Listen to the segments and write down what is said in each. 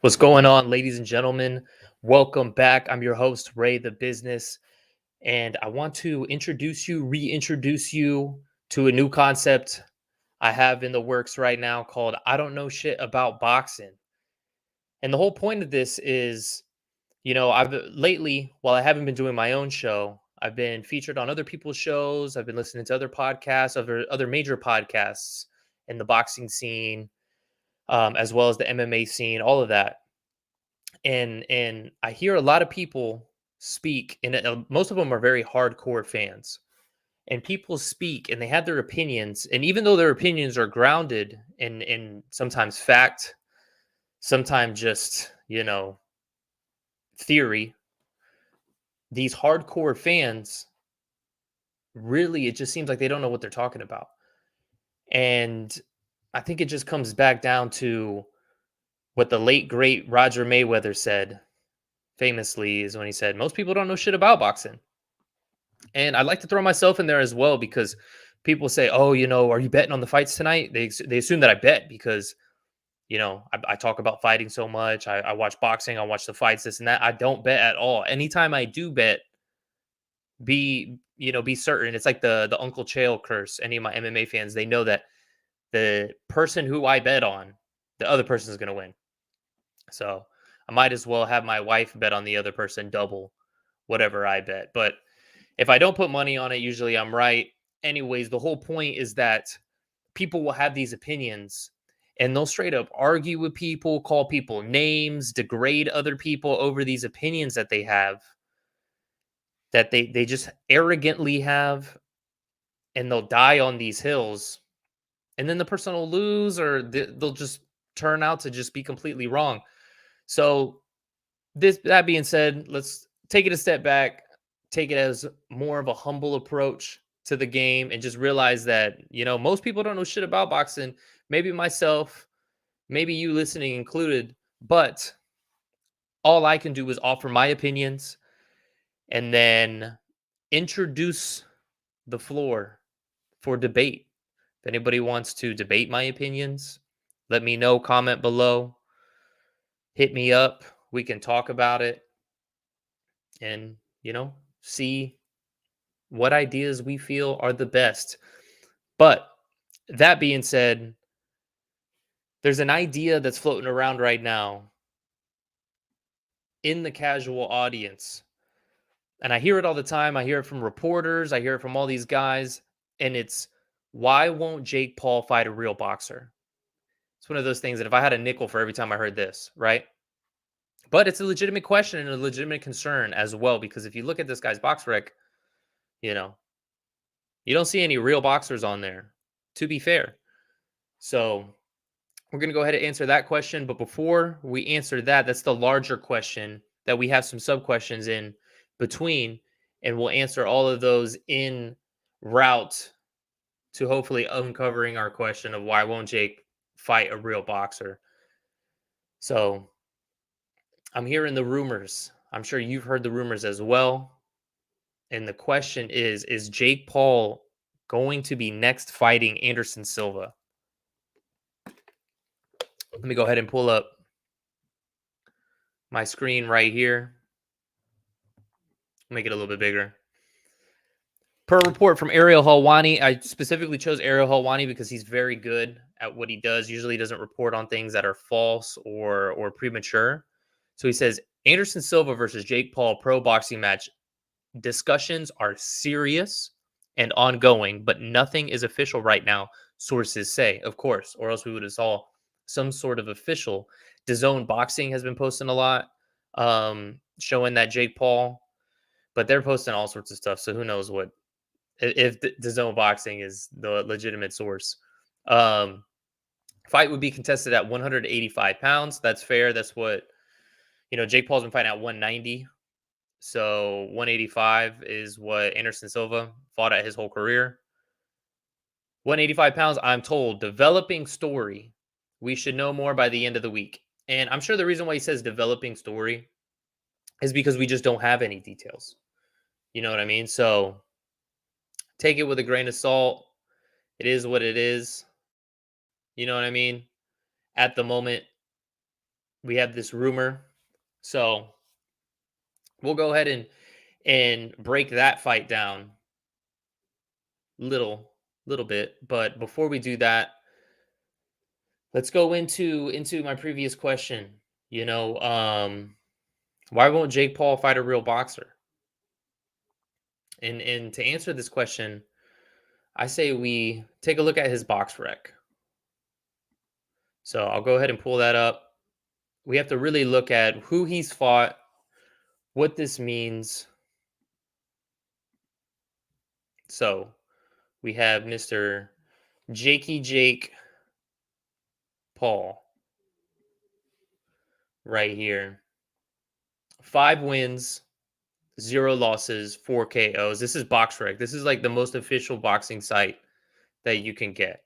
What's going on, ladies and gentlemen? Welcome back. I'm your host, Ray the Business, and I want to reintroduce you to a new concept I have in the works right now called I Don't Know Shit About Boxing. And the whole point of this is, I've lately, while I haven't been doing my own show, I've been featured on other people's shows. I've been listening to other podcasts, other major podcasts in the boxing scene, as well as the MMA scene, all of that. And I hear a lot of people speak, and most of them are very hardcore fans. And people speak, and they have their opinions, and even though their opinions are grounded in sometimes fact, sometimes just theory, these hardcore fans really it just seems like they don't know what they're talking about. And I think it just comes back down to what the late great Roger Mayweather said famously, is when he said most people don't know shit about boxing. And I'd like to throw myself in there as well, because people say, "Oh, are you betting on the fights tonight?" They assume that I bet because I talk about fighting so much. I watch boxing, I watch the fights, this and that. I don't bet at all. Anytime I do bet, be certain. It's like the Uncle Chael curse. Any of my MMA fans, they know that the person who I bet on, the other person is going to win. So I might as well have my wife bet on the other person double whatever I bet. But if I don't put money on it, usually I'm right. Anyways, the whole point is that people will have these opinions and they'll straight up argue with people, call people names, degrade other people over these opinions that they have, that they just arrogantly have, and they'll die on these hills. And then the person will lose, or they'll just turn out to just be completely wrong. So that being said, let's take it a step back, take it as more of a humble approach to the game, and just realize that most people don't know shit about boxing. Maybe myself, maybe you listening included, but all I can do is offer my opinions and then introduce the floor for debate. If anybody wants to debate my opinions, let me know, comment below, hit me up, we can talk about it, and see what ideas we feel are the best. But that being said, there's an idea that's floating around right now in the casual audience. And I hear it all the time. I hear it from reporters, I hear it from all these guys, and it's, why won't Jake Paul fight a real boxer? It's one of those things that if I had a nickel for every time I heard this, right? But it's a legitimate question and a legitimate concern as well, because if you look at this guy's box rec, you know, you don't see any real boxers on there, to be fair. So we're going to go ahead and answer that question. But before we answer that, that's the larger question that we have some sub questions in between. And we'll answer all of those in route to hopefully uncovering our question of why won't Jake fight a real boxer. So I'm hearing the rumors. I'm sure you've heard the rumors as well. And the question is Jake Paul going to be next fighting Anderson Silva? Let me go ahead and pull up my screen right here. Make it a little bit bigger. Per report from Ariel Helwani, I specifically chose Ariel Helwani because he's very good at what he does. Usually he doesn't report on things that are false or premature. So he says, Anderson Silva versus Jake Paul pro boxing match. Discussions are serious and ongoing, but nothing is official right now, sources say, of course, or else we would have saw some sort of official. DAZN Boxing has been posting a lot, showing that Jake Paul, but they're posting all sorts of stuff, so who knows what, if DAZN Boxing is the legitimate source. Fight would be contested at 185 pounds. That's fair. That's what, Jake Paul's been fighting at 190. So 185 is what Anderson Silva fought at his whole career. 185 pounds, I'm told, developing story. We should know more by the end of the week. And I'm sure the reason why he says developing story is because we just don't have any details. You know what I mean? So take it with a grain of salt. It is what it is. You know what I mean? At the moment, We have this rumor. So we'll go ahead and break that fight down little little bit. But before we do that, let's go into my previous question. You know, why won't Jake Paul fight a real boxer? And to answer this question, I say we take a look at his box rec. So I'll go ahead and pull that up. We have to really look at who he's fought, what this means. So we have Mr. Jake Paul right here. 5 wins, 0 losses, 4 KOs. This is BoxRec. This is like the most official boxing site that you can get.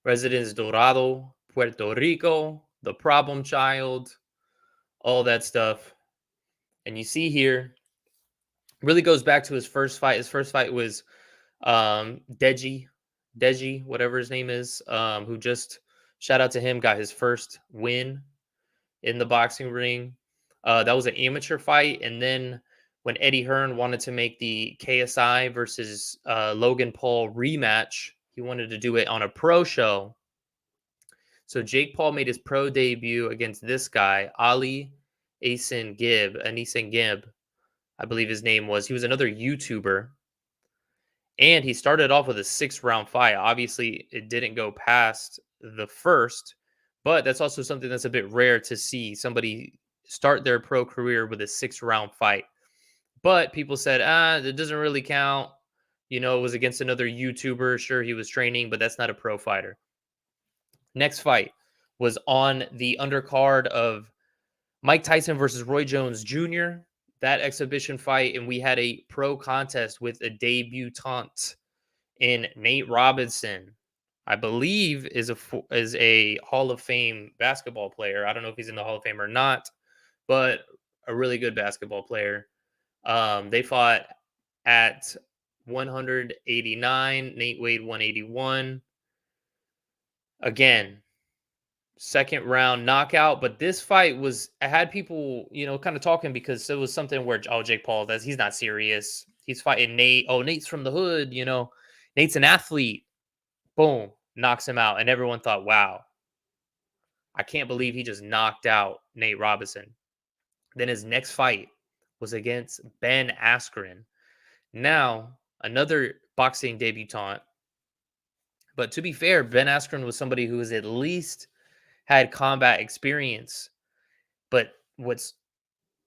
Residence Dorado, Puerto Rico, the problem child, all that stuff. And you see here, really goes back to his first fight. His first fight was Deji, whatever his name is, who just, shout out to him, got his first win in the boxing ring. That was an amateur fight. And then when Eddie Hearn wanted to make the KSI versus Logan Paul rematch, he wanted to do it on a pro show. So Jake Paul made his pro debut against this guy, Ali Asen Gib, I believe his name was. He was another YouTuber. And he started off with a 6-round fight. Obviously, it didn't go past the first, but that's also something that's a bit rare to see somebody start their pro career with a 6-round fight. But people said, it doesn't really count. You know, it was against another YouTuber. Sure, he was training, but that's not a pro fighter. Next fight was on the undercard of Mike Tyson versus Roy Jones Jr., that exhibition fight, and we had a pro contest with a debutante in Nate Robinson. I believe is a Hall of Fame basketball player. I don't know if he's in the Hall of Fame or not, but a really good basketball player. They fought at 189. Nate weighed 181. Again, second round knockout, but this fight was, I had people, kind of talking because it was something where, Jake Paul does, he's not serious. He's fighting Nate. Oh, Nate's from the hood, Nate's an athlete. Boom, knocks him out. And everyone thought, wow, I can't believe he just knocked out Nate Robinson. Then his next fight was against Ben Askren. Now, another boxing debutante. But to be fair, Ben Askren was somebody who has at least had combat experience. But what's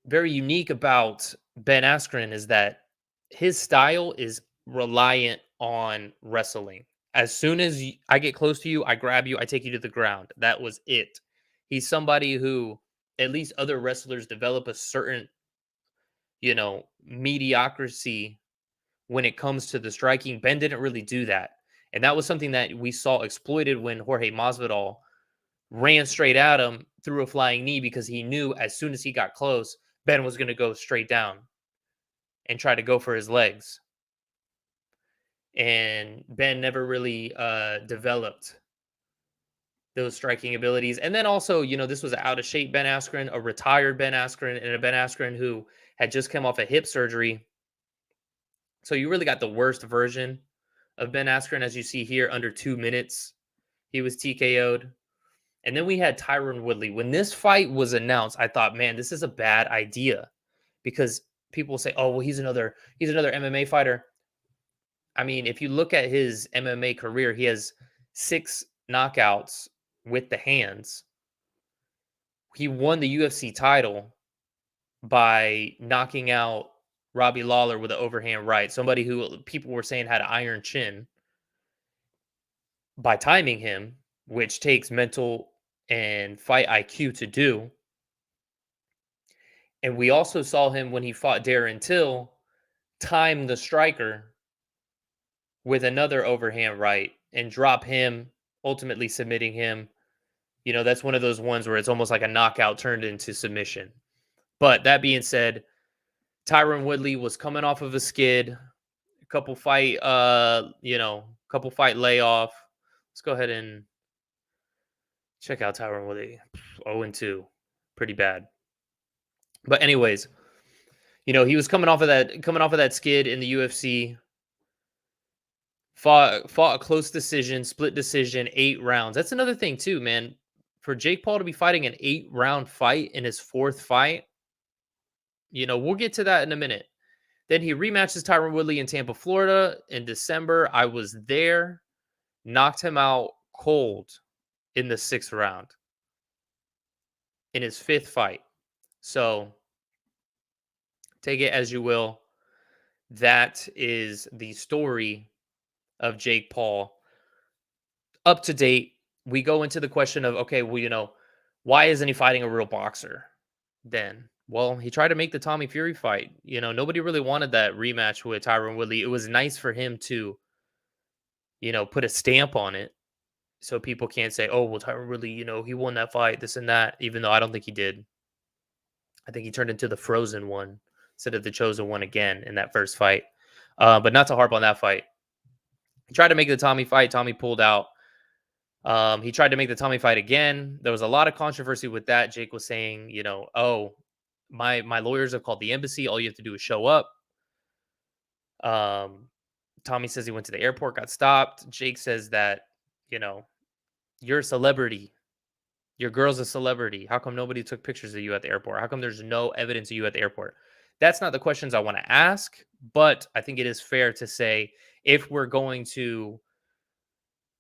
very unique about Ben Askren is that his style is reliant on wrestling. As soon as I get close to you, I grab you, I take you to the ground. That was it. He's somebody who, at least other wrestlers develop a certain, mediocrity when it comes to the striking. Ben didn't really do that. And that was something that we saw exploited when Jorge Masvidal ran straight at him, threw a flying knee, because he knew as soon as he got close, Ben was going to go straight down and try to go for his legs. And Ben never really developed those striking abilities. And then also, this was an out of shape Ben Askren, a retired Ben Askren, and a Ben Askren who had just come off a hip surgery. So you really got the worst version of Ben Askren, as you see here, under 2 minutes. He was TKO'd. And then we had Tyron Woodley. When this fight was announced, I thought, man, this is a bad idea, because people say, oh, well, he's another MMA fighter. I mean, if you look at his MMA career, he has 6 knockouts with the hands. He won the UFC title by knocking out Robbie Lawler with an overhand right, somebody who people were saying had an iron chin, by timing him, which takes mental and fight IQ to do. And we also saw him when he fought Darren Till time the striker with another overhand right and drop him, ultimately submitting him. That's one of those ones where it's almost like a knockout turned into submission. But that being said, Tyron Woodley was coming off of a skid, a couple fight layoff. Let's go ahead and check out Tyron Woodley. 0-2. pretty bad. But anyways, he was coming off of that skid in the UFC. Fought a close decision, split decision, 8 rounds. That's another thing too, man. For Jake Paul to be fighting an 8-round fight in his fourth fight, we'll get to that in a minute. Then he rematches Tyron Woodley in Tampa, Florida in December. I was there, knocked him out cold in the 6th round in his 5th fight. So take it as you will. That is the story of Jake Paul. Up to date, we go into the question of, okay, well, why isn't he fighting a real boxer then? Well, he tried to make the Tommy Fury fight. Nobody really wanted that rematch with Tyron Woodley. It was nice for him to, put a stamp on it so people can't say, oh, well, Tyron Woodley, he won that fight, this and that, even though I don't think he did. I think he turned into the frozen one instead of the chosen one again in that first fight. But not to harp on that fight. He tried to make the Tommy fight. Tommy pulled out. He tried to make the Tommy fight again. There was a lot of controversy with that. Jake was saying, oh, my lawyers have called the embassy. All you have to do is show up. Tommy says he went to the airport, got stopped. Jake says that, you're a celebrity. Your girl's a celebrity. How come nobody took pictures of you at the airport? How come there's no evidence of you at the airport? That's not the questions I want to ask, but I think it is fair to say if we're going to,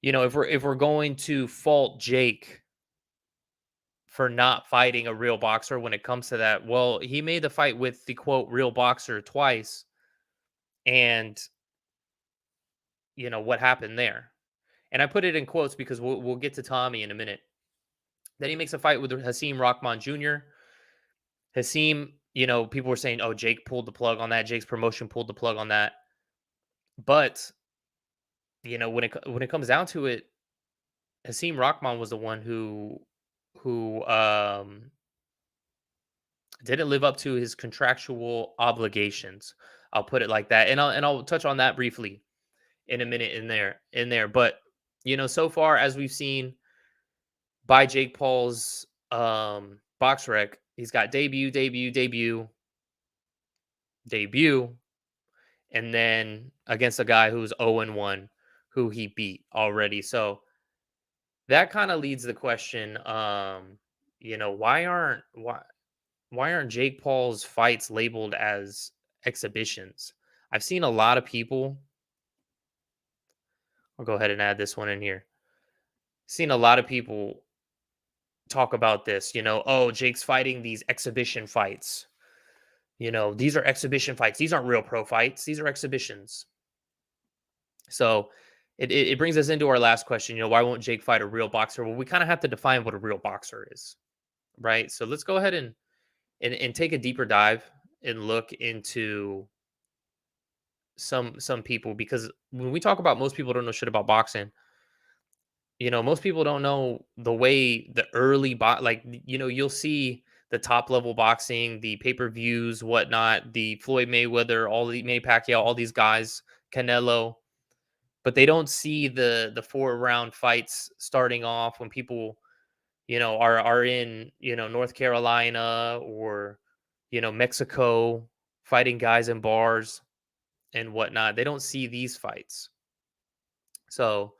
if we're going to fault Jake for not fighting a real boxer when it comes to that, well, he made the fight with the quote real boxer twice, and what happened there. And I put it in quotes because we'll get to Tommy in a minute. Then he makes a fight with Hasim Rahman Jr. Hasim, people were saying, oh, Jake pulled the plug on that. Jake's promotion pulled the plug on that. But, when it comes down to it, Hasim Rahman was the one who didn't live up to his contractual obligations. I'll put it like that. And I'll touch on that briefly in a minute in there. But, so far as we've seen by Jake Paul's box rec, he's got debut, and then against a guy who's 0-1, who he beat already. So that kind of leads the question, why aren't Jake Paul's fights labeled as exhibitions? I've seen a lot of people. I'll go ahead and add this one in here. Seen a lot of people talk about this, oh, Jake's fighting these exhibition fights. These are exhibition fights. These aren't real pro fights. These are exhibitions. So it brings us into our last question. Why won't Jake fight a real boxer? Well, we kind of have to define what a real boxer is, right? So let's go ahead and take a deeper dive and look into some people, because when we talk about most people don't know shit about boxing, most people don't know the way the early you'll see the top level boxing, the pay-per-views, whatnot, the Floyd Mayweather, all the Manny Pacquiao, all these guys, Canelo, but they don't see the 4-round fights starting off when people, are in, North Carolina or, Mexico, fighting guys in bars and whatnot. They don't see these fights. So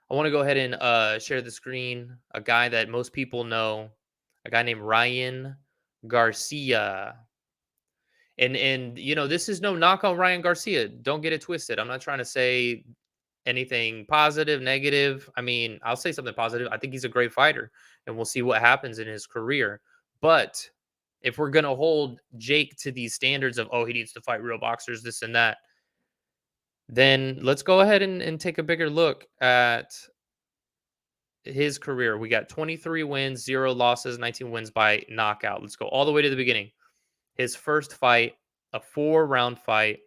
I want to go ahead and share the screen. A guy that most people know, a guy named Ryan Garcia. And this is no knock on Ryan Garcia. Don't get it twisted. I'm not trying to say anything positive, negative. I mean, I'll say something positive. I think he's a great fighter, and we'll see what happens in his career. But if we're going to hold Jake to these standards of, oh, he needs to fight real boxers, this and that, then let's go ahead and take a bigger look at his career. We got 23 wins, 0 losses, 19 wins by knockout. Let's go all the way to the beginning. His first fight, a 4-round fight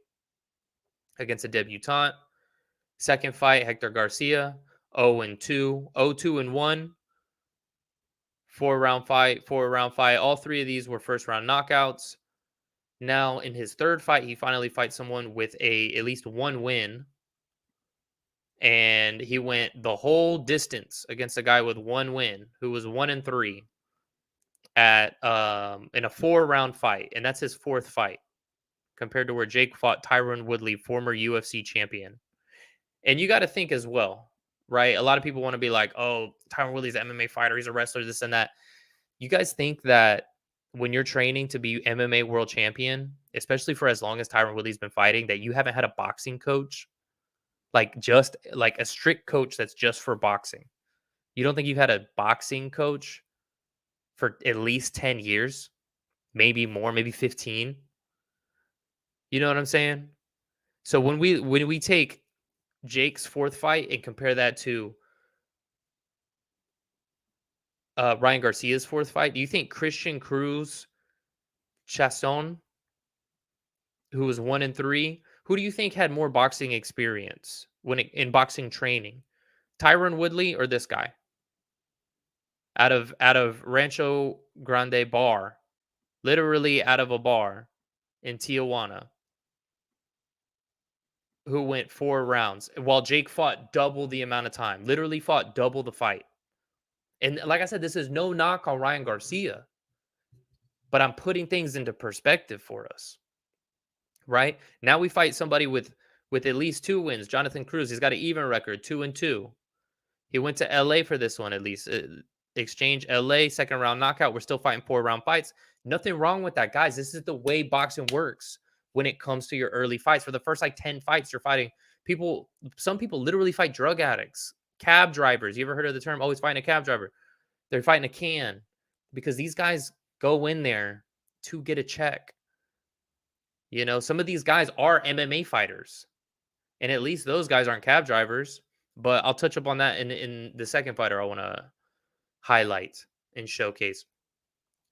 against a debutante. Second fight, Hector Garcia, 0-2, 0-2-1. 4-round fight. All 3 of these were first-round knockouts. Now, in his third fight, he finally fights someone with at least 1 win. And he went the whole distance against a guy with 1 win, who was 1-3. at in a 4-round fight, and that's his fourth fight, compared to where Jake fought Tyron Woodley, former UFC champion. And you got to think as well, right? A lot of people want to be like, "Oh, Tyron Woodley's an MMA fighter, he's a wrestler, this and that." You guys think that when you're training to be MMA world champion, especially for as long as Tyron Woodley's been fighting, that you haven't had a boxing coach, like just like a strict coach that's just for boxing? You don't think you've had a boxing coach for at least 10 years, maybe more, maybe 15? You know what I'm saying? So when we take Jake's fourth fight and compare that to Ryan Garcia's fourth fight, do you think Christian Cruz Chasson, who was 1-3, who do you think had more boxing experience in boxing training? Tyron Woodley or this guy? Out of Rancho Grande bar, literally out of a bar in Tijuana, who went 4 rounds while Jake fought double the amount of time, literally fought double the fight. And like I said, this is no knock on Ryan Garcia, but I'm putting things into perspective for us, right? Now we fight somebody with at least 2 wins. Jonathan Cruz, he's got an even record, 2-2. He went to LA for this one at least. Exchange LA, second round knockout. We're still fighting 4-round fights. Nothing wrong with that, guys. This is the way boxing works when it comes to your early fights. For the first like 10 fights, you're fighting people. Some people literally fight drug addicts, cab drivers. You ever heard of the term always fighting a cab driver? They're fighting a can because these guys go in there to get a check. You know, some of these guys are MMA fighters, and at least those guys aren't cab drivers. But I'll touch up on that in the second fighter I want to highlight and showcase.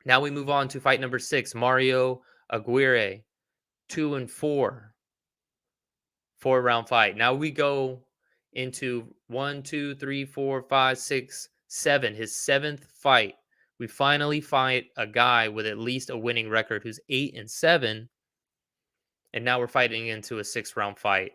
Now we move on to fight number 6, Mario Aguirre, 2-4, 4-round fight. Now we go into 1, 2, 3, 4, 5, 6, 7, his 7th fight. We finally fight a guy with at least a winning record who's 8-7, and now we're fighting into a 6-round fight.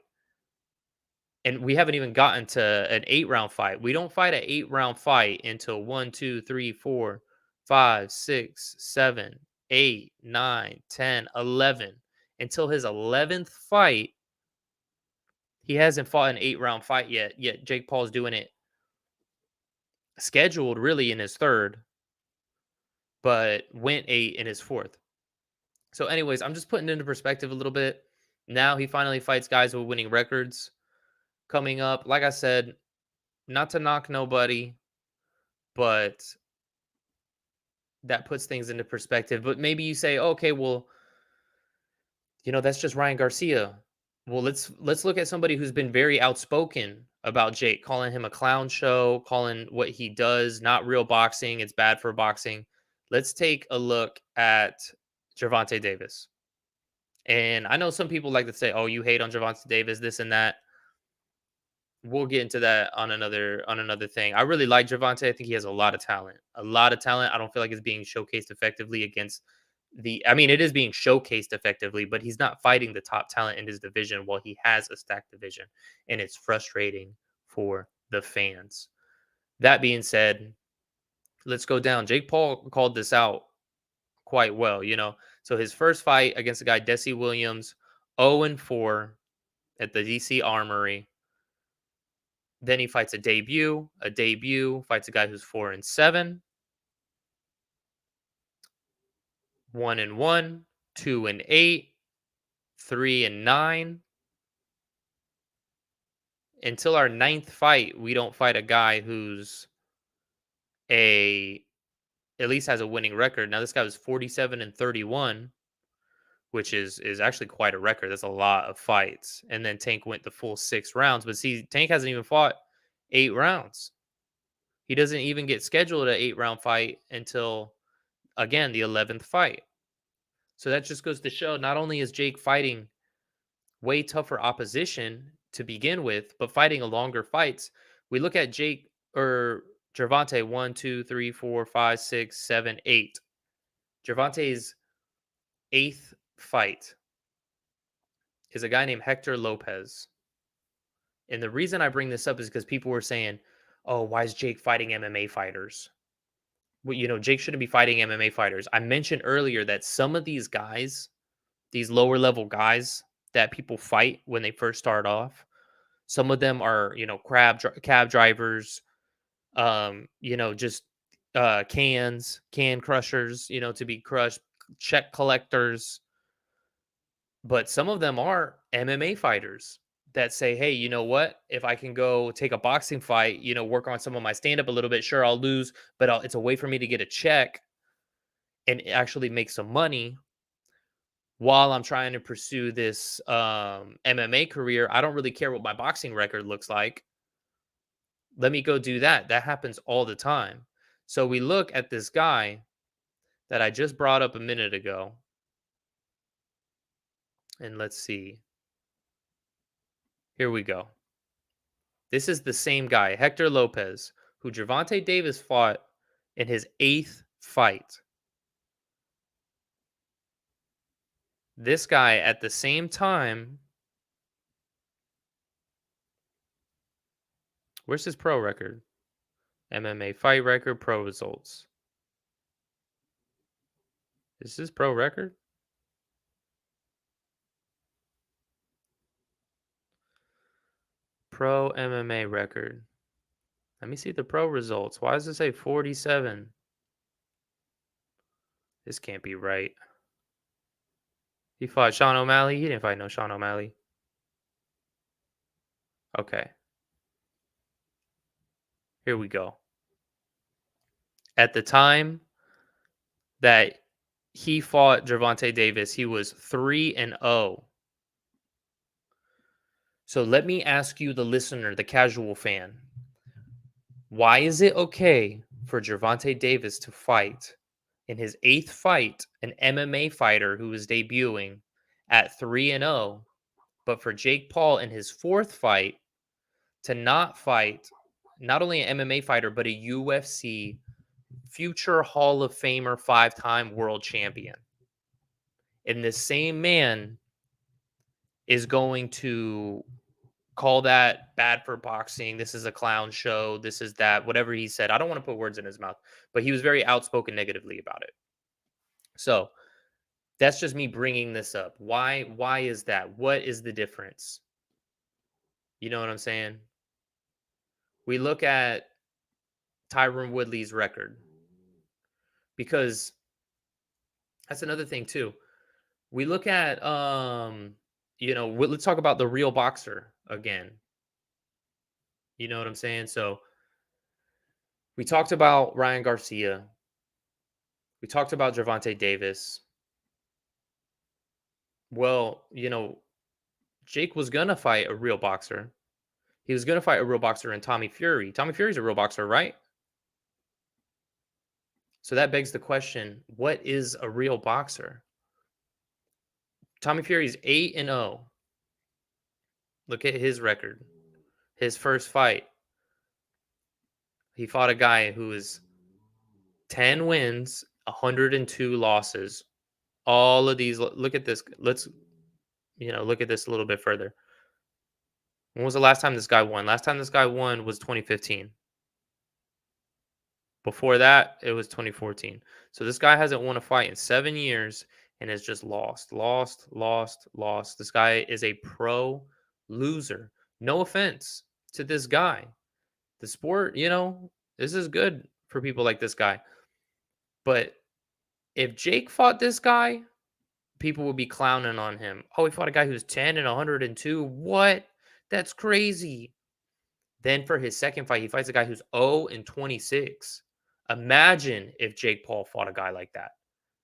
And we haven't even gotten to an 8-round fight. We don't fight an 8-round fight until 1, 2, 3, 4, 5, 6, 7, 8, 9, 10, 11. Until his 11th fight, he hasn't fought an 8-round fight yet. Yet Jake Paul's doing it scheduled really in his 3rd, but went 8 in his 4th. So, anyways, I'm just putting it into perspective a little bit. Now he finally fights guys with winning records coming up. Like I said, not to knock nobody, but that puts things into perspective. But maybe you say, okay, well, that's just Ryan Garcia. Well, let's look at somebody who's been very outspoken about Jake, calling him a clown show, calling what he does not real boxing. It's bad for boxing. Let's take a look at Gervonta Davis. And I know some people like to say, "Oh, you hate on Gervonta Davis, this and that." We'll get into that on another thing. I really like Gervonta. I think he has a lot of talent. A lot of talent. I don't feel like it's being showcased effectively against it is being showcased effectively, but he's not fighting the top talent in his division while he has a stacked division, and it's frustrating for the fans. That being said, let's go down. Jake Paul called this out quite well. So his first fight against the guy Desi Williams, 0-4 at the DC Armory. Then he fights a debut, fights a guy who's 4-7, 1-1, 2-8, 3-9. Until our 9th fight, we don't fight a guy who's at least has a winning record. Now this guy was 47-31, which is actually quite a record. That's a lot of fights. And then Tank went the full 6 rounds. But see, Tank hasn't even fought 8 rounds. He doesn't even get scheduled an 8-round fight until, again, the 11th fight. So that just goes to show not only is Jake fighting way tougher opposition to begin with, but fighting a longer fights. We look at Gervonta 1, 2, 3, 4, 5, 6, 7, 8. Gervonta's 8th fight is a guy named Hector Lopez. And the reason I bring this up is because people were saying, "Oh, why is Jake fighting MMA fighters?" well, Jake shouldn't be fighting MMA fighters. I mentioned earlier that some of these guys, these lower level guys that people fight when they first start off, some of them are, cab drivers, just can crushers, to be crushed, check collectors, but some of them are MMA fighters that say, "Hey, you know what? If I can go take a boxing fight, work on some of my stand up a little bit, sure, I'll lose, but it's a way for me to get a check and actually make some money while I'm trying to pursue this MMA career. I don't really care what my boxing record looks like. Let me go do that." That happens all the time. So we look at this guy that I just brought up a minute ago, and let's see. Here we go. This is the same guy, Hector Lopez, who Gervonta Davis fought in his 8th fight. This guy at the same time, where's his pro record? MMA fight record, pro results. Is this pro record? Pro MMA record. Let me see the pro results. Why does it say 47? This can't be right. He fought Sean O'Malley. He didn't fight no Sean O'Malley. Okay. Here we go. At the time that he fought Gervonta Davis, he was 3-0. So let me ask you, the listener, the casual fan, why is it okay for Gervonta Davis to fight in his 8th fight an MMA fighter who is debuting at 3-0, but for Jake Paul in his 4th fight to not fight not only an MMA fighter but a UFC future Hall of Famer 5-time world champion? And this same man is going to call that bad for boxing. This is a clown show. This is that, whatever he said. I don't want to put words in his mouth, but he was very outspoken negatively about it. So that's just me bringing this up. Why is that? What is the difference? You know what I'm saying? We look at Tyron Woodley's record, because that's another thing too. We look at let's talk about the real boxer again. You know what I'm saying? So we talked about Ryan Garcia. We talked about Gervonta Davis. Well, Jake was gonna fight a real boxer. He was gonna fight a real boxer in Tommy Fury. Tommy Fury's a real boxer, right? So that begs the question, what is a real boxer? Tommy Fury's 8-0. Look at his record. His first fight, he fought a guy who is 10 wins, 102 losses. All of these, look at this. Let's, look at this a little bit further. When was the last time this guy won? Last time this guy won was 2015. Before that, it was 2014. So this guy hasn't won a fight in 7 years and has just lost. This guy is a pro loser. No offense to this guy. The sport, this is good for people like this guy. But if Jake fought this guy, people would be clowning on him. Oh, he fought a guy who's 10 and 102. What? That's crazy. Then for his second fight, he fights a guy who's 0 and 26. Imagine if Jake Paul fought a guy like that.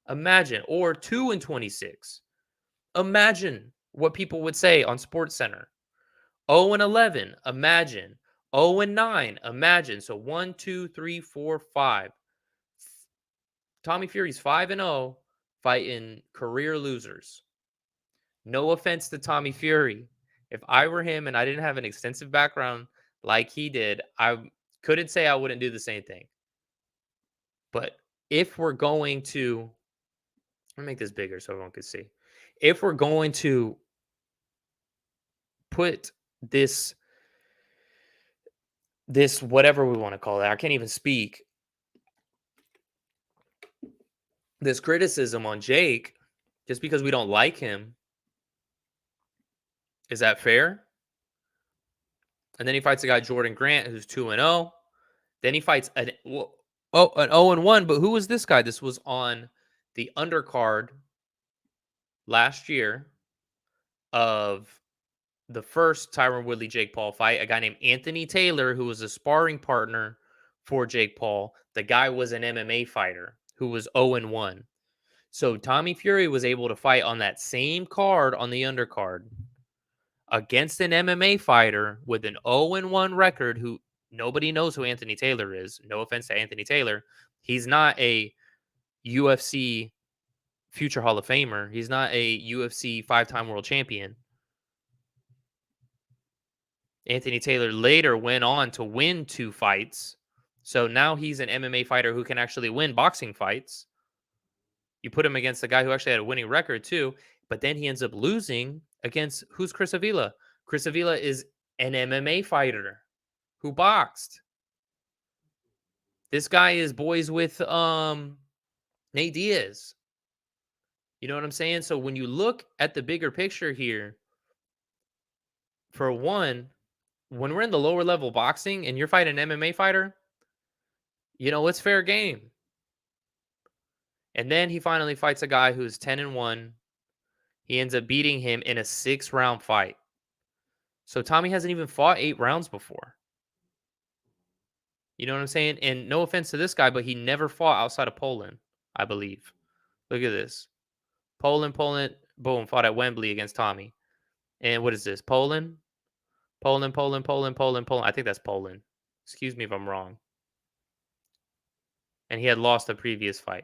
Imagine. Or 2 and 26. Imagine what people would say on Sports Center. 0 and 11. Imagine. 0 and 9. Imagine. So 1, 2, 3, 4, 5. Tommy Fury's 5-0 fighting career losers. No offense to Tommy Fury. If I were him and I didn't have an extensive background like he did, I couldn't say I wouldn't do the same thing. But if we're going to, let me make this bigger so everyone can see. If we're going to put this whatever we want to call it, I can't even speak. this criticism on Jake just because we don't like him. Is that fair? And then he fights a guy, Jordan Grant, who's 2-0. Then he fights an 0-1. But who was this guy? This was on the undercard last year of the first Tyron Woodley Jake Paul fight. A guy named Anthony Taylor, who was a sparring partner for Jake Paul. The guy was an MMA fighter who was 0-1. So Tommy Fury was able to fight on that same card on the undercard against an MMA fighter with an 0-1 record who nobody knows who Anthony Taylor is. No offense to Anthony Taylor. He's not a UFC future Hall of Famer. He's not a UFC 5-time world champion. Anthony Taylor later went on to win 2 fights. So now he's an MMA fighter who can actually win boxing fights. You put him against a guy who actually had a winning record too, but then he ends up losing against who's Chris Avila? Chris Avila is an MMA fighter who boxed. This guy is boys with Nate Diaz. You know what I'm saying? So when you look at the bigger picture here, for one, when we're in the lower level boxing and you're fighting an MMA fighter, you know, it's fair game. And then he finally fights a guy who's 10-1. He ends up beating him in a 6-round fight. So Tommy hasn't even fought 8 rounds before. You know what I'm saying? And no offense to this guy, but he never fought outside of Poland, I believe. Look at this. Poland, boom, fought at Wembley against Tommy. And what is this? Poland? Poland. I think that's Poland. Excuse me if I'm wrong. And he had lost the previous fight.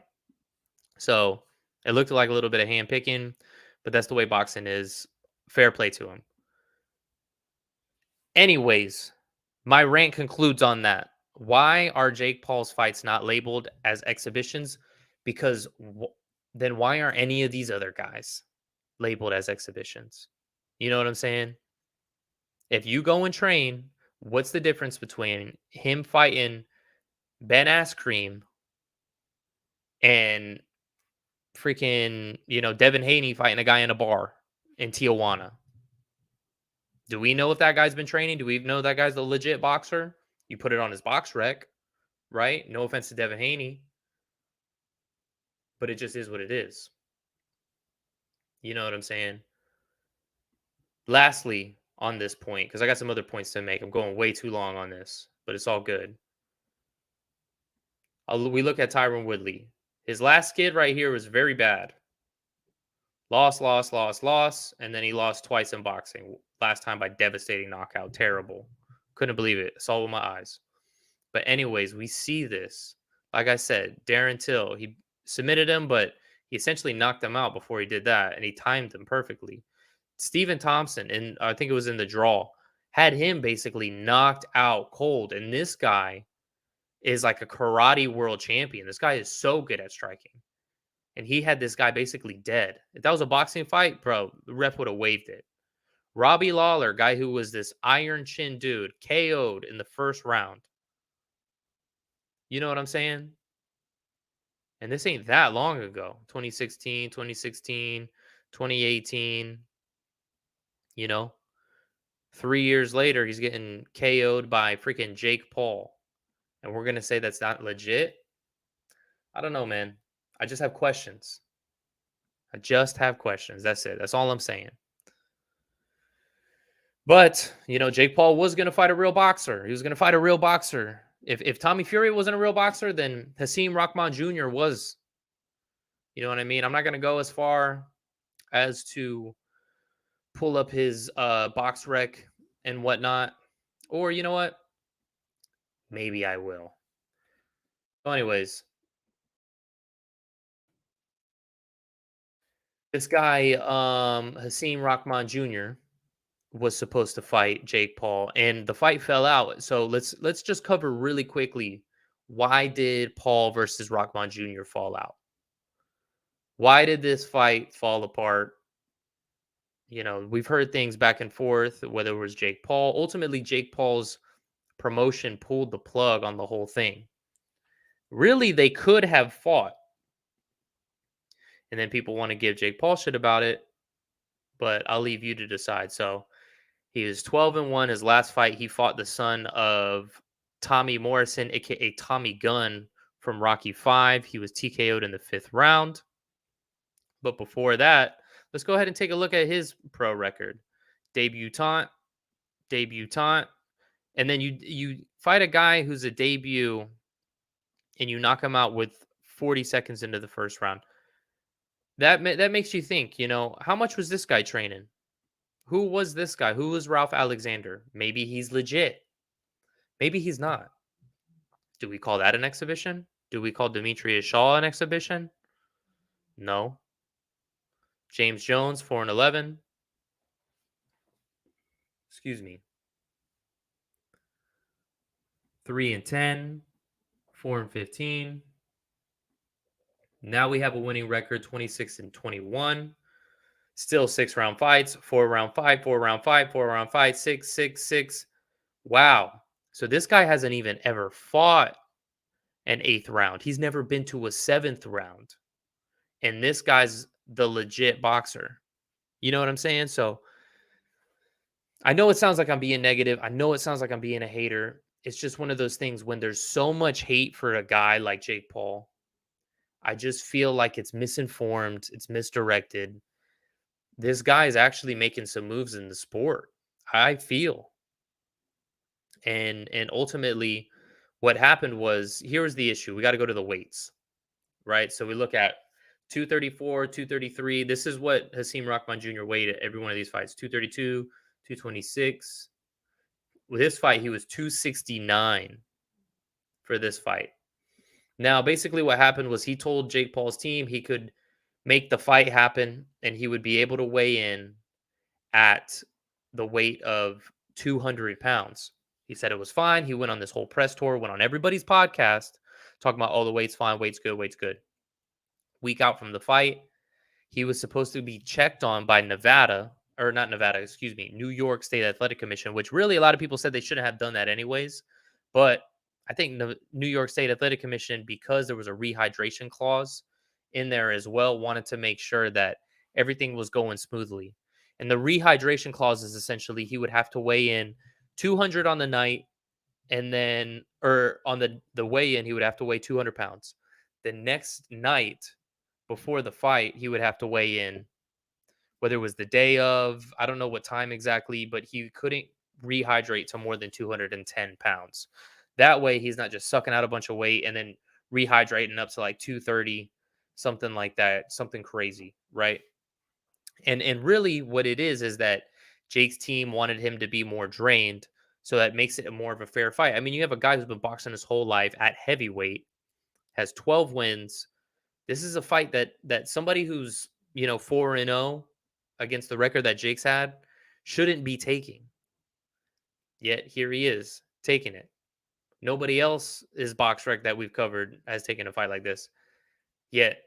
So it looked like a little bit of hand picking, but that's the way boxing is. Fair play to him. Anyways, my rant concludes on that. Why are Jake Paul's fights not labeled as exhibitions? Because then why aren't any of these other guys labeled as exhibitions? You know what I'm saying? If you go and train, what's the difference between him fighting Ben Askren and freaking, Devin Haney fighting a guy in a bar in Tijuana? Do we know if that guy's been training? Do we know that guy's a legit boxer? You put it on his box rec, right? No offense to Devin Haney, but it just is what it is. You know what I'm saying? Lastly, on this point, because I got some other points to make. I'm going way too long on this, but it's all good. We look at Tyron Woodley. His last skid right here was very bad. Loss, and then he lost twice in boxing. Last time by devastating knockout. Terrible. Couldn't believe it. Saw it with my eyes. But anyways, we see this. Like I said, Darren Till, he submitted him, but he essentially knocked him out before he did that, and he timed him perfectly. Stephen Thompson, and I think it was in the draw, had him basically knocked out cold. And this guy is like a karate world champion. This guy is so good at striking. And he had this guy basically dead. If that was a boxing fight, bro, the ref would have waved it. Robbie Lawler, guy who was this iron chin dude, KO'd in the first round. You know what I'm saying? And this ain't that long ago. 2016, 2018. 3 years later, he's getting KO'd by freaking Jake Paul. And we're going to say that's not legit? I don't know, man. I just have questions. That's it. That's all I'm saying. But, Jake Paul was going to fight a real boxer. He was going to fight a real boxer. If Tommy Fury wasn't a real boxer, then Rahman Jr. was. You know what I mean? I'm not going to go as far as to pull up his box rec and whatnot. Or, you know what? Maybe I will. So anyways, this guy, Rahman Jr., was supposed to fight Jake Paul, and the fight fell out. So let's just cover really quickly, why did Paul versus Rahman Jr. fall out? Why did this fight fall apart? We've heard things back and forth, whether it was Jake Paul. Ultimately, Jake Paul's promotion pulled the plug on the whole thing. Really, they could have fought. And then people want to give Jake Paul shit about it, but I'll leave you to decide. So he was 12-1. His last fight, he fought the son of Tommy Morrison, aka Tommy Gunn from Rocky 5. He was TKO'd in the 5th round. But before that, let's go ahead and take a look at his pro record. Debutant, debutant, and then you fight a guy who's a debut and you knock him out with 40 seconds into the first round. That makes you think, how much was this guy training? Who was this guy? Who was Ralph Alexander? Maybe he's legit. Maybe he's not. Do we call that an exhibition? Do we call Demetrius Shaw an exhibition? No. James Jones, 4-11. Excuse me. 3-10, 4-15. Now we have a winning record, 26-21. Still 6-round fights, 4-round fight, 4-round fight, 4-round fight, 6, 6, 6. Wow. So this guy hasn't even ever fought an 8th round. He's never been to a 7th round. And this guy's the legit boxer. You know what I'm saying? So I know it sounds like I'm being negative. I know it sounds like I'm being a hater. It's just one of those things when there's so much hate for a guy like Jake Paul. I just feel like it's misinformed, it's misdirected. This guy is actually making some moves in the sport, I feel. And ultimately what happened was, here was the issue. We got to go to the weights, right? So we look at 234, 233. This is what Hasim Rahman Jr. weighed at every one of these fights. 232, 226. With this fight, he was 269 for this fight. Now, basically what happened was he told Jake Paul's team he could make the fight happen and he would be able to weigh in at the weight of 200 pounds. He said it was fine. He went on this whole press tour, went on everybody's podcast, talking about, the weight's fine, weight's good, weight's good. Week out from the fight, he was supposed to be checked on by New York State Athletic Commission, which really a lot of people said they shouldn't have done that anyways. But I think the New York State Athletic Commission, because there was a rehydration clause in there as well, wanted to make sure that everything was going smoothly. And the rehydration clause is essentially he would have to weigh in 200 on the night, and then, or on the weigh-in, he would have to weigh 200 pounds. The next night before the fight, he would have to weigh in, whether it was the day of, I don't know what time exactly, but he couldn't rehydrate to more than 210 pounds. That way, he's not just sucking out a bunch of weight and then rehydrating up to like 230, something like that, something crazy, right? And really what it is that Jake's team wanted him to be more drained, so that makes it more of a fair fight. I mean, you have a guy who's been boxing his whole life at heavyweight, has 12 wins. This is a fight that somebody who's, 4-0 against the record that Jake's had shouldn't be taking. Yet here he is taking it. Nobody else is box rec that we've covered has taken a fight like this. Yet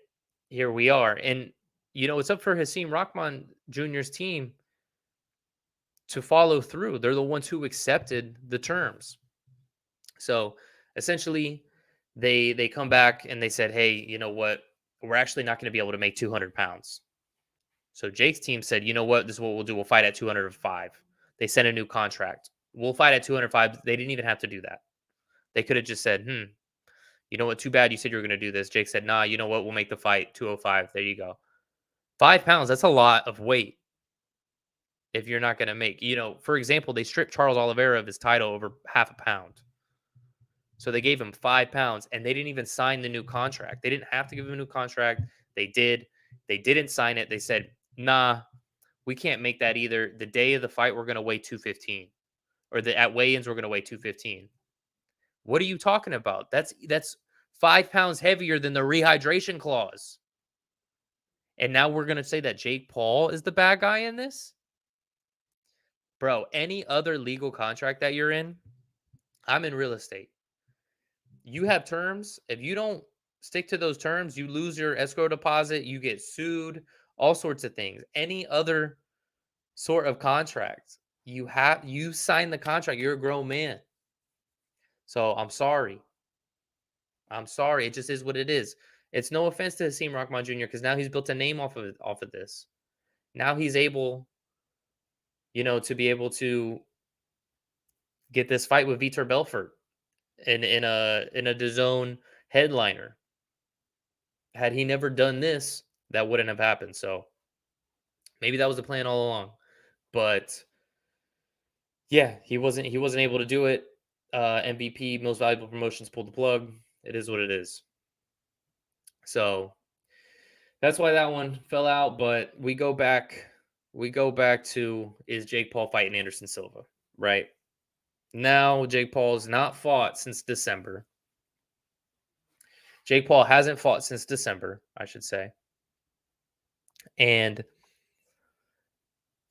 here we are. And it's up for Hasim Rahman Jr.'s team to follow through. They're the ones who accepted the terms. So essentially, they come back and they said, hey, you know what? We're actually not going to be able to make 200 pounds. So Jake's team said, you know what? This is what we'll do. We'll fight at 205. They sent a new contract. We'll fight at 205. They didn't even have to do that. They could have just said, you know what? Too bad you said you were going to do this. Jake said, nah, you know what? We'll make the fight 205. There you go. 5 pounds. That's a lot of weight. If you're not going to make, for example, they stripped Charles Oliveira of his title over half a pound. So they gave him 5 pounds and they didn't even sign the new contract. They didn't have to give him a new contract. They did. They didn't sign it. They said, nah, we can't make that either. The day of the fight, we're going to weigh 215, or at weigh-ins, we're going to weigh 215. What are you talking about? That's 5 pounds heavier than the rehydration clause. And now we're going to say that Jake Paul is the bad guy in this? Bro, any other legal contract that you're in, I'm in real estate. You have terms. If you don't stick to those terms, you lose your escrow deposit, you get sued, all sorts of things. Any other sort of contract, you sign the contract. You're a grown man. So I'm sorry. It just is what it is. It's no offense to Hakeem Rahman Jr. because now he's built a name off of this. Now he's able, to be able to get this fight with Vitor Belfort in a DAZN headliner. Had he never done this, that wouldn't have happened. So maybe that was the plan all along. But yeah, he wasn't able to do it. MVP, most valuable promotions, pulled the plug. It is what it is. So that's why that one fell out. But we go back to, is Jake Paul fighting Anderson Silva, right? Now Jake Paul has not fought since December. Jake Paul hasn't fought since December, I should say. And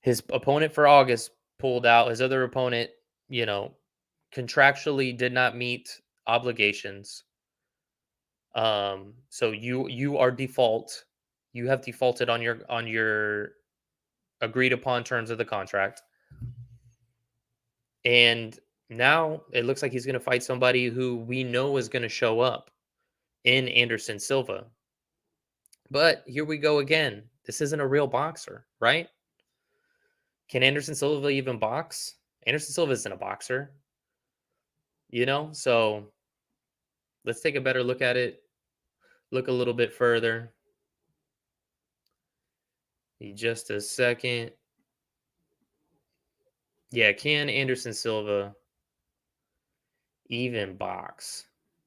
his opponent for August pulled out. His other opponent, contractually did not meet obligations. So you are default. You have defaulted on your agreed upon terms of the contract. And now it looks like he's going to fight somebody who we know is going to show up in Anderson Silva. But here we go again. This isn't a real boxer, right? Can Anderson Silva even box? Anderson Silva isn't a boxer. So let's take a better look at it. Look a little bit further. Just a second. Yeah, can Anderson Silva even box?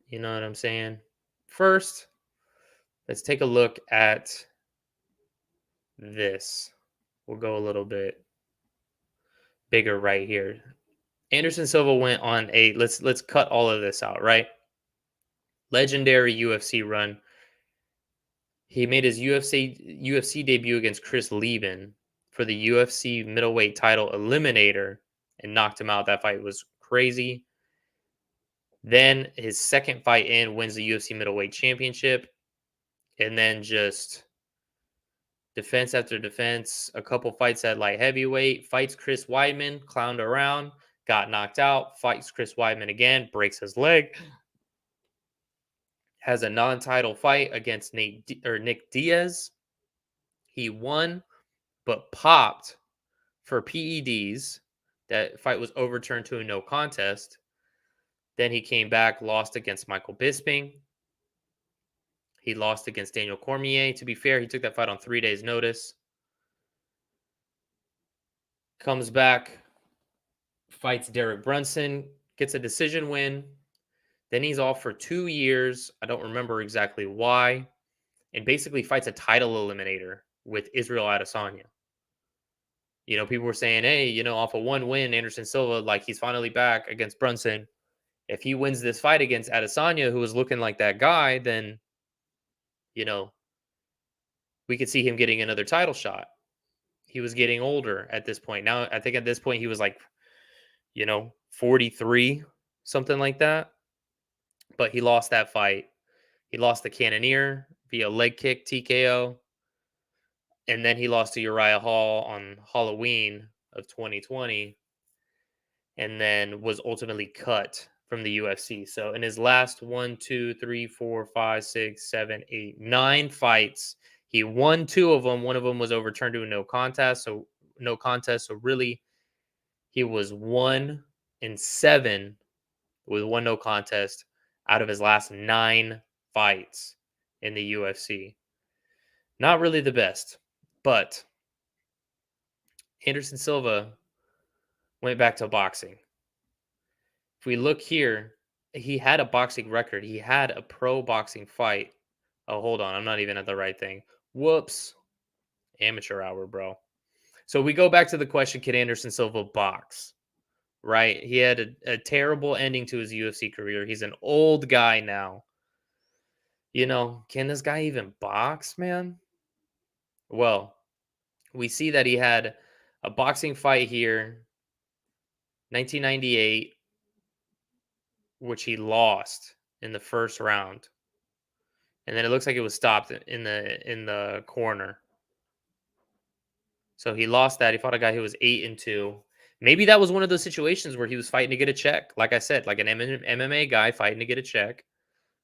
You know what I'm saying? First, let's take a look at this. We'll go a little bit bigger right here. Anderson Silva went on let's cut all of this out, right? Legendary UFC run. He made his UFC debut against Chris Lieben for the UFC middleweight title eliminator and knocked him out. That fight was crazy. Then his second fight wins the UFC middleweight championship, and then just defense after defense. A couple fights at light heavyweight. Fights Chris Weidman, clowned around, got knocked out. Fights Chris Weidman again, breaks his leg. Has a non-title fight against Nick Diaz. He won, but popped for PEDs. That fight was overturned to a no contest. Then he came back, lost against Michael Bisping. He lost against Daniel Cormier. To be fair, he took that fight on 3 days' notice. Comes back, fights Derek Brunson, gets a decision win. Then he's off for 2 years. I don't remember exactly why. And basically fights a title eliminator with Israel Adesanya. People were saying, hey, off of one win, Anderson Silva, like he's finally back against Brunson. If he wins this fight against Adesanya, who was looking like that guy, then, we could see him getting another title shot. He was getting older at this point. Now, I think at this point he was like, 43, something like that. But he lost that fight. He lost the Cannoneer via leg kick TKO. And then he lost to Uriah Hall on Halloween of 2020. And then was ultimately cut from the UFC. So in his last 1, 2, 3, 4, 5, 6, 7, 8, 9 fights, he won 2 of them. One of them was overturned to a no contest. So really, he was 1-7 with 1 no contest out of his last 9 fights in the UFC. Not really the best, but Anderson Silva went back to boxing. If we look here, he had a boxing record. He had a pro boxing fight. Oh, hold on. I'm not even at the right thing. Whoops. Amateur hour, bro. So we go back to the question, can Anderson Silva box? Right? He had a terrible ending to his UFC career. He's an old guy now. Can this guy even box, man? Well, we see that he had a boxing fight here, 1998, which he lost in the first round. And then it looks like it was stopped in the corner. So he lost that. He fought a guy who was 8-2. Maybe that was one of those situations where he was fighting to get a check. Like I said, like an MMA guy fighting to get a check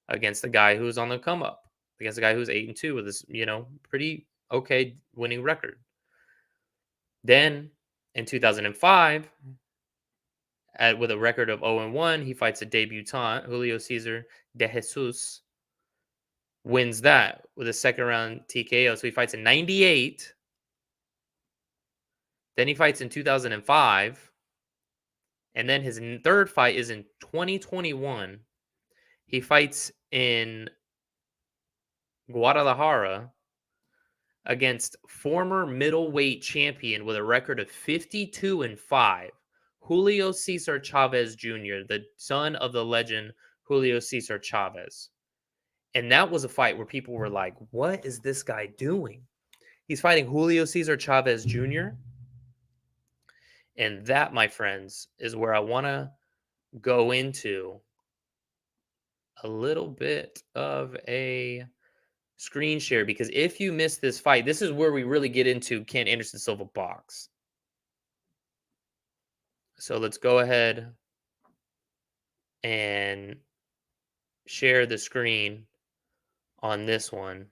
against the guy who was on the come up. against a guy who's 8-2 with this, pretty okay winning record. Then in 2005, with a record of 0-1, he fights a debutant, Julio Cesar de Jesus, wins that with a second round TKO. So he fights in 98. Then he fights in 2005. And then his third fight is in 2021. He fights in Guadalajara against former middleweight champion with a record of 52-5, Julio Cesar Chavez Jr., the son of the legend Julio Cesar Chavez. And that was a fight where people were like, what is this guy doing? He's fighting Julio Cesar Chavez Jr. And that, my friends, is where I want to go into a little bit of a screen share, because if you miss this fight, this is where we really get into can Anderson Silva box. So let's go ahead and share the screen on this one.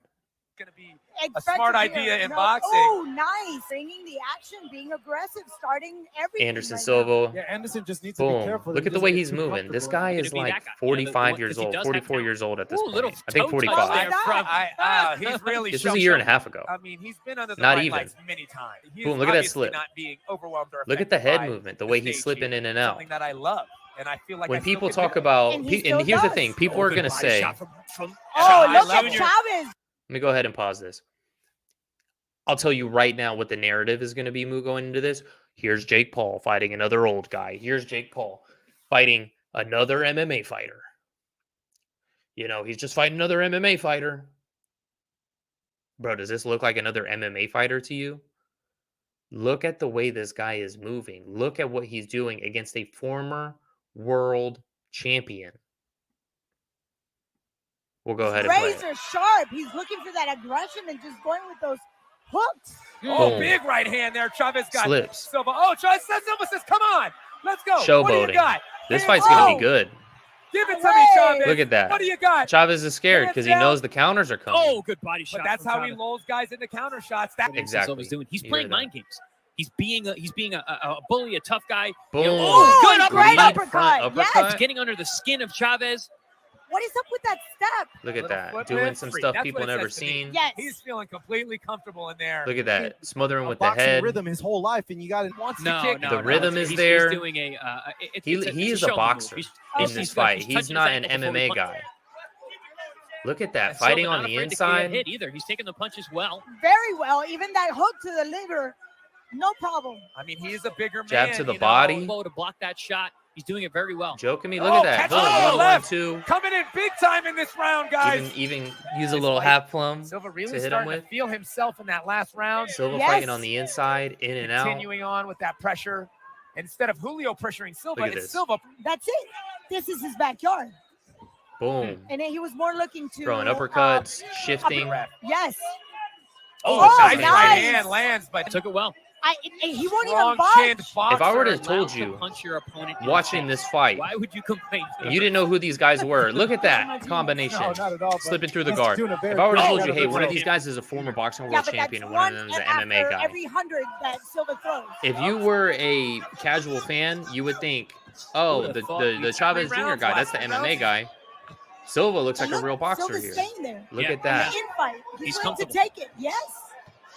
Going to be a smart idea in boxing. Oh, nice. Bringing the action, being aggressive, starting everything. Anderson Silva. Yeah, Anderson just needs Boom. to be careful. Look at the way he's moving. This guy is like 45 years old, 44 years old at this point. I think 45. He's really this was a year and a half ago. I mean, he's been under the Not red even. lights many times. Boom, look at that slip. Not being overwhelmed or look at the head by movement, the way he's slipping in and out. Something that I love. And I feel like when people talk about, and here's the thing, people are going to say, oh, look at Chavez. Let me go ahead and pause this. I'll tell you right now what the narrative is going to be going into this. Here's Jake Paul fighting another old guy. Here's Jake Paul fighting another MMA fighter. He's just fighting another MMA fighter. Bro, does this look like another MMA fighter to you? Look at the way this guy is moving. Look at what he's doing against a former world champion. We'll go ahead and play it. Razor sharp. He's looking for that aggression and just going with those hooks. Oh, boom. Big right hand there. Chavez got slips. Silva. Oh, Silva says, come on. Let's go. Showboating. What do you got? This fight's going to be good. Give it to me, Chavez. Look at that. What do you got? Chavez is scared because he knows the counters are coming. Oh, good body shot. But that's how he lulls guys into counter shots. Exactly. He's playing mind games. He's being a bully, a tough guy. Boom. Oh, good uppercut. Yes. He's getting under the skin of Chavez. What is up with that step? Look at that. Doing some stuff people never seen. Yes. He's feeling completely comfortable in there. Look at that. Smothering with the boxing head. rhythm his whole life, and you got to the rhythm is there. He's doing He is a boxer in this fight. He's not an MMA guy. Look at that. Fighting on the inside. He's taking the punches well. Very well. Even that hook to the liver, no problem. I mean, he's a bigger man. Jab to the body. To block that shot. He's doing it very well. Joking me. Look at that. Boom, left. 1-2. Coming in big time in this round, guys. Even use a little half plum Silva really to hit him starting with. to feel himself in that last round. Silva fighting on the inside, in and out. Continuing on with that pressure. Instead of Julio pressuring Silva, it's Silva. That's it. This is his backyard. Boom. And then he was more looking to throwing uppercuts, shifting. Yes. Oh, nice right hand lands, but took it well. He won't even budge. If I were to have told you, watching this fight, why would you complain? And you didn't know who these guys were. Look at that combination. No, not at all, slipping through the guard. If I were to told you, hey, one of these guys is a former boxing world champion and one of them is an MMA guy. Every 100 that Silva throws. If you were a casual fan, you would think, oh, the Chavez Jr. guy, that's the MMA guy. Silva looks like a real boxer here. Look at that. He's willing to take it. Yes.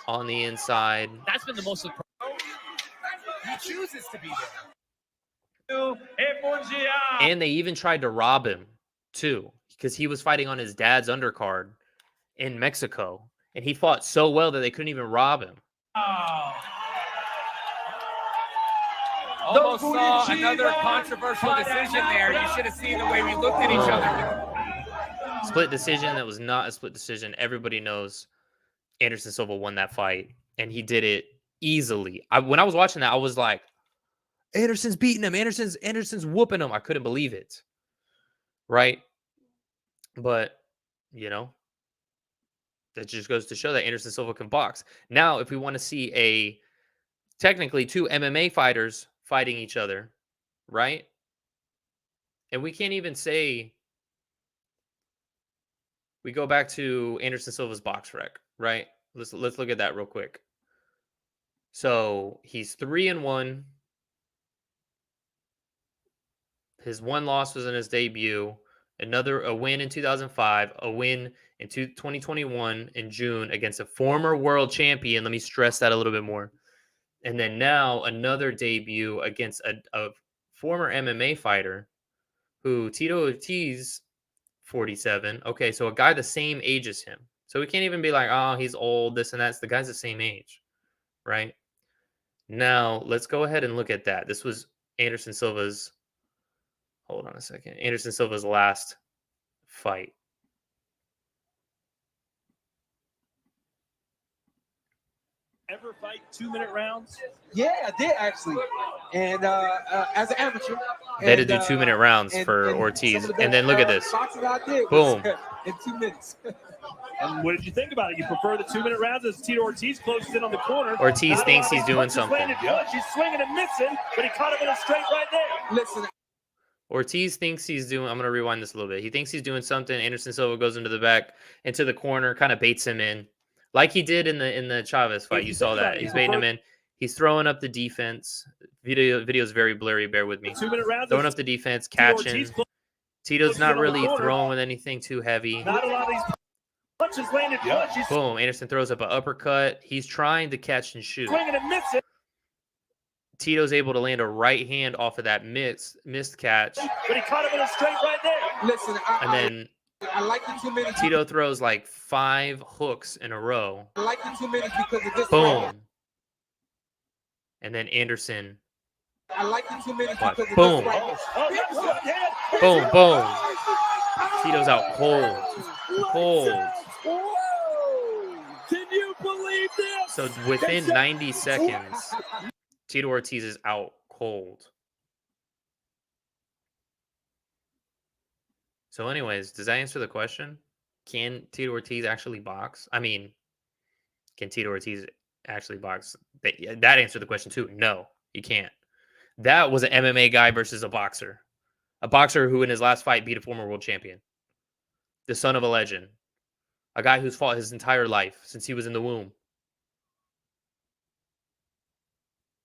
On the inside. That's been the most he chooses to be there. And they even tried to rob him too, because he was fighting on his dad's undercard in Mexico, and he fought so well that they couldn't even rob him. Almost saw another controversial decision there. You should have seen the way we looked at each other. Split decision that was not a split decision. Everybody knows Anderson Silva won that fight, and he did it easily. When I was watching that, I was like, Anderson's beating him. Anderson's whooping him. I couldn't believe it. Right? But, that just goes to show that Anderson Silva can box. Now, if we want to see technically two MMA fighters fighting each other, right? And we can't even say we go back to Anderson Silva's box rec, right? Let's look at that real quick. So he's 3-1. His one loss was in his debut. A win in 2005, a win in 2021 in June against a former world champion. Let me stress that a little bit more. And then now another debut against a former MMA fighter who Tito Ortiz, 47. Okay, so a guy the same age as him. So we can't even be like, oh, he's old, this and that. The guy's the same age, right? Now, let's go ahead and look at that. This was Anderson Silva's, hold on a second, Anderson Silva's last fight. Ever fight 2-minute rounds? Yeah, I did actually. And as an amateur. They had to do 2-minute rounds for Ortiz. And then look at this. Boom. In 2 minutes. And what did you think about it? You prefer the 2-minute rounds as Tito Ortiz closes in on the corner? Ortiz thinks he's doing something. He's swinging and missing, but he caught him in a straight right there. Listen. Ortiz thinks he's doing, I'm going to rewind this a little bit. He thinks he's doing something. Anderson Silva goes into the back, into the corner, kind of baits him in. Like he did in the Chavez fight. You saw that. He's baiting him in. He's throwing up the defense. Video is very blurry. Bear with me. 2-minute rounds. Throwing up the defense, catching. Tito's not really throwing with anything too heavy. Not a lot of these punches landed. Boom. Anderson throws up an uppercut. He's trying to catch and shoot. Swinging and missing. Tito's able to land a right hand off of that missed catch. But he caught him in a straight right there. Listen, And then I like the 2 minutes. Tito throws like 5 hooks in a row. I like the 2 minutes because of this. Boom. And then Anderson. I like the 2 minutes Watch. because of Boom. this. Boom, boom. Tito's out cold. Cold. Whoa! Can you believe this? So within 90 seconds, Tito Ortiz is out cold. So anyways, does that answer the question? Can Tito Ortiz actually box? I mean, can Tito Ortiz actually box? That answered the question too. No, he can't. That was an MMA guy versus a boxer. A boxer who in his last fight beat a former world champion. The son of a legend. A guy who's fought his entire life since he was in the womb.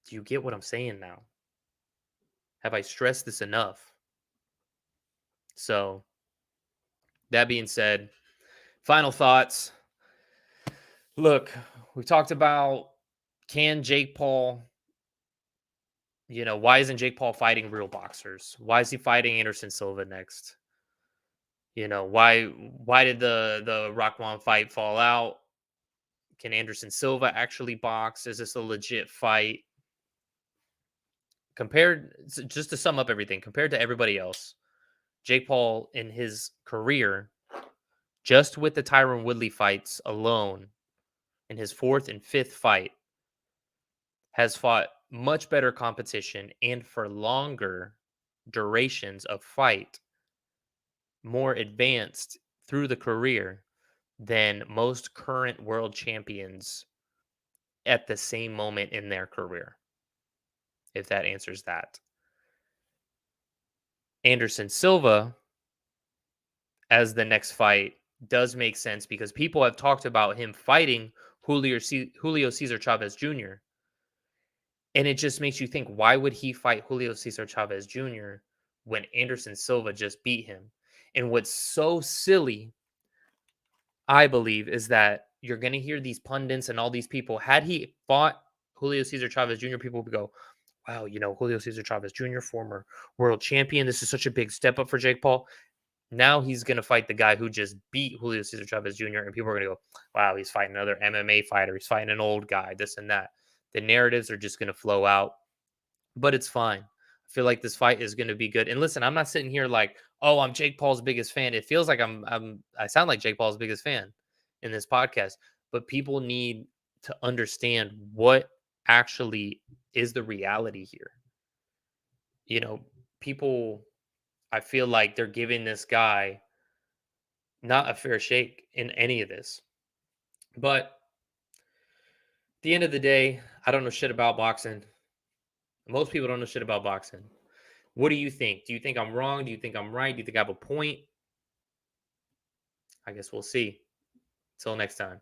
Do you get what I'm saying now? Have I stressed this enough? So, that being said, final thoughts. Look, we talked about, can Jake Paul, why isn't Jake Paul fighting real boxers? Why is he fighting Anderson Silva next? Why did the Rahman fight fall out? Can Anderson Silva actually box? Is this a legit fight? Just to sum up everything, compared to everybody else, Jake Paul in his career, just with the Tyron Woodley fights alone, in his 4th and 5th fight, has fought much better competition and for longer durations of fight, more advanced through the career than most current world champions at the same moment in their career. If that answers that. Anderson Silva as the next fight does make sense because people have talked about him fighting Julio Cesar Chavez Jr. And it just makes you think, why would he fight Julio Cesar Chavez Jr. when Anderson Silva just beat him? And what's so silly, I believe, is that you're going to hear these pundits and all these people, had he fought Julio Cesar Chavez Jr., people would go, wow, Julio Cesar Chavez Jr., former world champion. This is such a big step up for Jake Paul. Now he's going to fight the guy who just beat Julio Cesar Chavez Jr. And people are going to go, wow, he's fighting another MMA fighter. He's fighting an old guy, this and that. The narratives are just going to flow out, but it's fine. I feel like this fight is going to be good. And listen, I'm not sitting here like, oh, I'm Jake Paul's biggest fan. It feels like I sound like Jake Paul's biggest fan in this podcast, but people need to understand what actually is the reality here. People, I feel like they're giving this guy not a fair shake in any of this. But at the end of the day, I don't know shit about boxing. Most people don't know shit about boxing. What do you think? Do you think I'm wrong? Do you think I'm right? Do you think I have a point? I guess we'll see. Till next time.